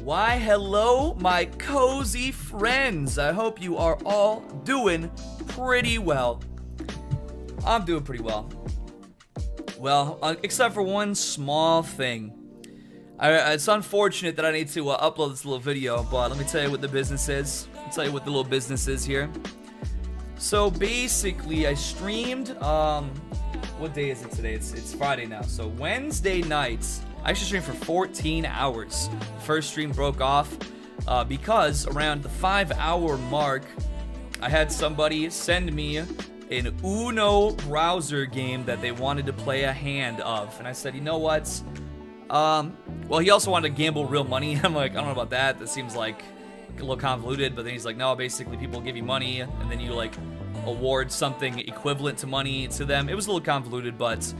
Why, hello, my cozy friends. I hope you are all doing pretty well. I'm doing pretty well. Well, except for one small thing. It's unfortunate that I need to upload this little video, but let me tell you what the business is. I'll tell you what the little business is here. So basically, I streamed, what day is it today? It's Friday now. So Wednesday nights, I actually streamed for 14 hours. The first stream broke off because around the 5-hour mark, I had somebody send me an Uno browser game that they wanted to play a hand of. And I said, you know what? Well, he also wanted to gamble real money. I'm like, I don't know about that. That seems like a little convoluted. But then he's like, no, basically people give you money and then you like award something equivalent to money to them. It was a little convoluted, but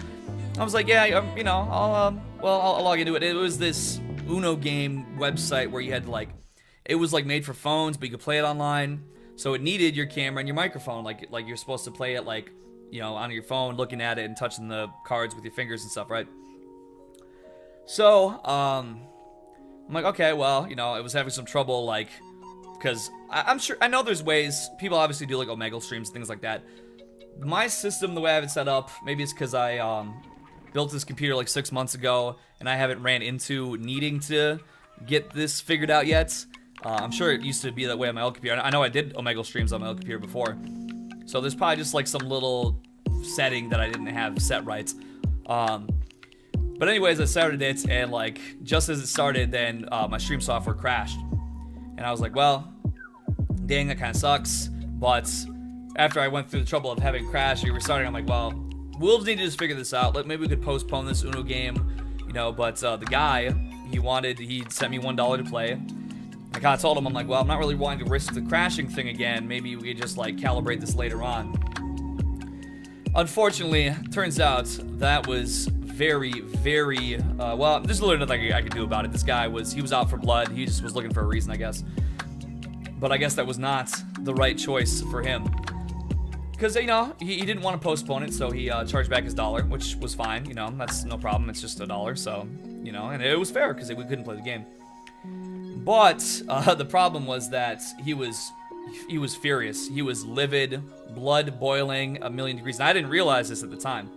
I was like, yeah, you know, I'll log into it. It was this Uno game website where you had to like, it was like made for phones, but you could play it online. So it needed your camera and your microphone, like you're supposed to play it like, you know, on your phone, looking at it and touching the cards with your fingers and stuff, right? So, I'm like, okay, well, you know, I was having some trouble, like, because I'm sure, I know there's ways, people obviously do, like, Omegle streams, things like that. My system, the way I have it set up, maybe it's because I, built this computer, like, 6 months ago, and I haven't ran into needing to get this figured out yet. I'm sure it used to be that way on my old computer. I know I did Omegle streams on my old computer before. So there's probably just, like, some little setting that I didn't have set right. But anyways, I started it, and like, just as it started, then my stream software crashed. And I was like, well, dang, that kind of sucks. But after I went through the trouble of having it crash and restarting, I'm like, well, we'll need to just figure this out. Maybe we could postpone this Uno game, you know, but the guy, he sent me $1 to play. I kind of told him, I'm like, well, I'm not really wanting to risk the crashing thing again. Maybe we could just like calibrate this later on. Unfortunately, turns out that was very, well, there's literally nothing I could do about it. This guy he was out for blood. He just was looking for a reason, I guess. But I guess that was not the right choice for him. Because, you know, he didn't want to postpone it, so he charged back his $1, which was fine, you know, that's no problem. It's just $1, so, you know, and it was fair because we couldn't play the game. But the problem was that he was furious. He was livid, blood boiling, 1,000,000 degrees. And I didn't realize this at the time.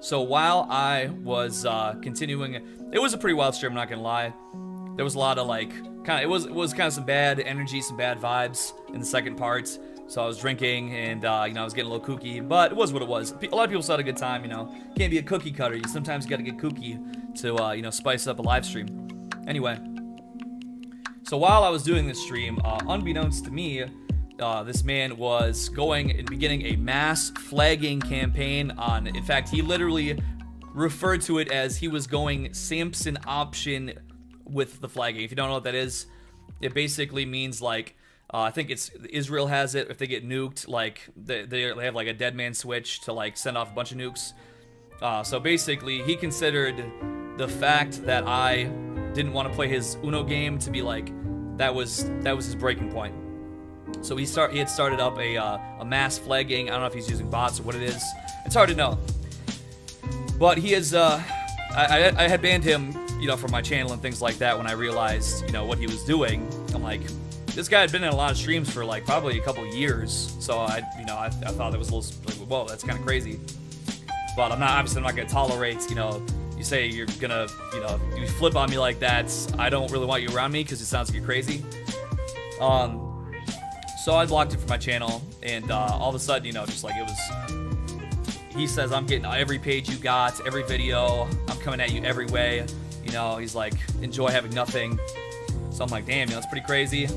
So while I was continuing, it was a pretty wild stream, I'm not gonna lie. There was a lot of like, it was kind of some bad energy, some bad vibes in the second part. So I was drinking and you know, I was getting a little kooky, but it was what it was. A lot of people still had a good time, you know. Can't be a cookie cutter. You sometimes got to get kooky to you know, spice up a live stream. Anyway, so while I was doing this stream, unbeknownst to me, this man was going and beginning a mass flagging campaign on, in fact, he literally referred to it as he was going Samson option with the flagging. If you don't know what that is, it basically means like, I think it's, Israel has it, if they get nuked, like, they have like a dead man switch to like send off a bunch of nukes. So basically, he considered the fact that I didn't want to play his Uno game to be like, that was his breaking point. So he had started up a mass flagging. I don't know if he's using bots or what it is. It's hard to know. But he is, I had banned him, you know, from my channel and things like that when I realized, you know, what he was doing. I'm like, this guy had been in a lot of streams for like probably a couple years. So I thought that was a little, like, whoa, that's kind of crazy. But I'm not gonna tolerate, you know, you say you're gonna, you know, you flip on me like that. I don't really want you around me because it sounds like you're crazy. So I blocked it from my channel, and all of a sudden, you know, just like it was, he says, I'm getting every page you got, every video, I'm coming at you every way, you know, he's like, enjoy having nothing. So I'm like, damn, you know, that's pretty crazy.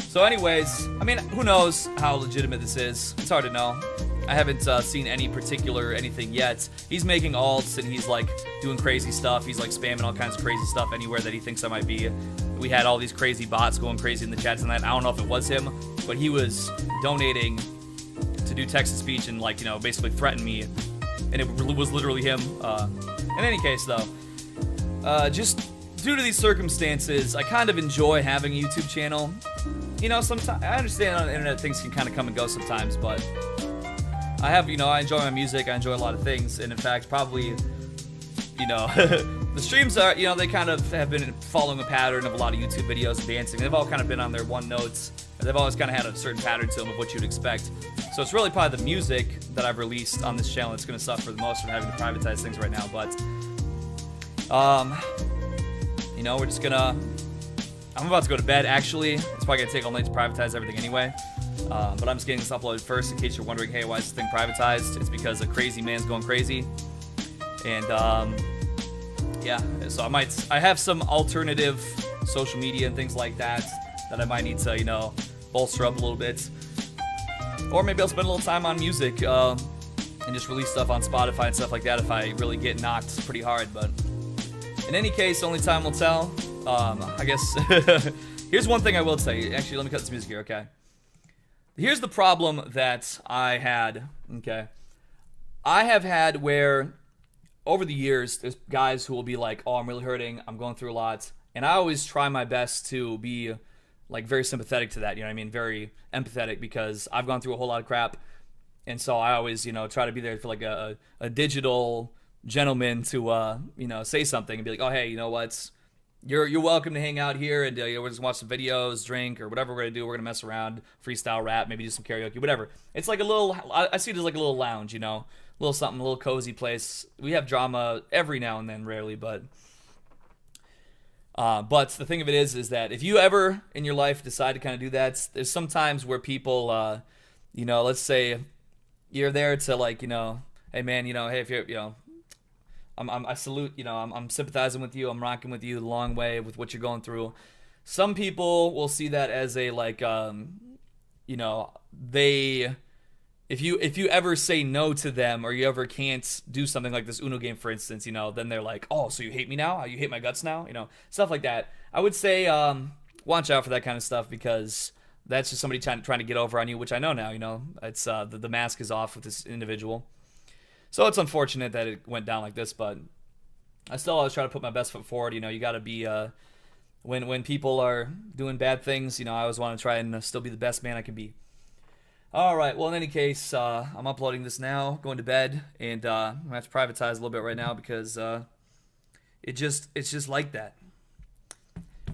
So anyways, I mean, who knows how legitimate this is? It's hard to know. I haven't seen any particular anything yet. He's making alts, and he's like doing crazy stuff. He's like spamming all kinds of crazy stuff anywhere that he thinks I might be. We had all these crazy bots going crazy in the chats and that. I don't know if it was him, but he was donating to do text-to-speech and, like, you know, basically threaten me. And it was literally him. In any case, though, just due to these circumstances, I kind of enjoy having a YouTube channel. You know, sometimes I understand on the internet things can kind of come and go sometimes, but I have, you know, I enjoy my music. I enjoy a lot of things. And in fact, probably, you know, The streams are, you know, they kind of have been following a pattern of a lot of YouTube videos, dancing. They've all kind of been on their one notes. They've always kind of had a certain pattern to them of what you'd expect. So it's really probably the music that I've released on this channel that's going to suffer the most from having to privatize things right now. But, you know, we're just gonna... I'm about to go to bed, actually. It's probably going to take all night to privatize everything anyway. But I'm just getting this uploaded first in case you're wondering, hey, why is this thing privatized? It's because a crazy man's going crazy. And, yeah, so I have some alternative social media and things like that I might need to, you know, bolster up a little bit. Or maybe I'll spend a little time on music and just release stuff on Spotify and stuff like that if I really get knocked pretty hard. But in any case, only time will tell. I guess here's one thing I will say. Actually, let me cut this music here, okay? Here's the problem that I had, okay? I have had where... over the years, there's guys who will be like, oh, I'm really hurting, I'm going through a lot. And I always try my best to be, like, very sympathetic to that, you know what I mean? Very empathetic, because I've gone through a whole lot of crap. And so I always, you know, try to be there for, like, a digital gentleman to, you know, say something and be like, oh, hey, you know what? You're welcome to hang out here, and you know, we're just watch some videos, drink, or whatever we're going to do. We're going to mess around, freestyle rap, maybe do some karaoke, whatever. It's like a little, I see it as like a little lounge, you know? A little something, a little cozy place. We have drama every now and then, rarely, but the thing of it is that if you ever in your life decide to kind of do that, there's some times where people, you know, let's say you're there to, like, you know, hey man, you know, hey, if you're, you know, I salute, you know, I'm sympathizing with you, I'm rocking with you the long way with what you're going through. Some people will see that as a, like, you know, If you ever say no to them, or you ever can't do something like this Uno game, for instance, you know, then they're like, oh, so you hate me now? You hate my guts now? You know, stuff like that. I would say watch out for that kind of stuff, because that's just somebody trying to get over on you, which I know now, you know. It's the mask is off with this individual. So it's unfortunate that it went down like this, but I still always try to put my best foot forward. You know, you got to be, when people are doing bad things, you know, I always want to try and still be the best man I can be. Alright, well, in any case, I'm uploading this now, going to bed, and I'm going to have to privatize a little bit right now, because it's just like that.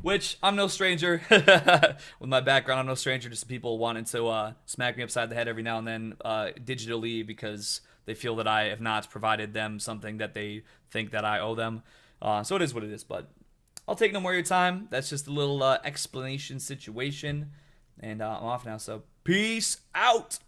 Which, I'm no stranger. With my background, I'm no stranger to some people wanting to smack me upside the head every now and then digitally, because they feel that I have not provided them something that they think that I owe them. So it is what it is, but I'll take no more of your time. That's just a little explanation situation, and I'm off now, so peace out!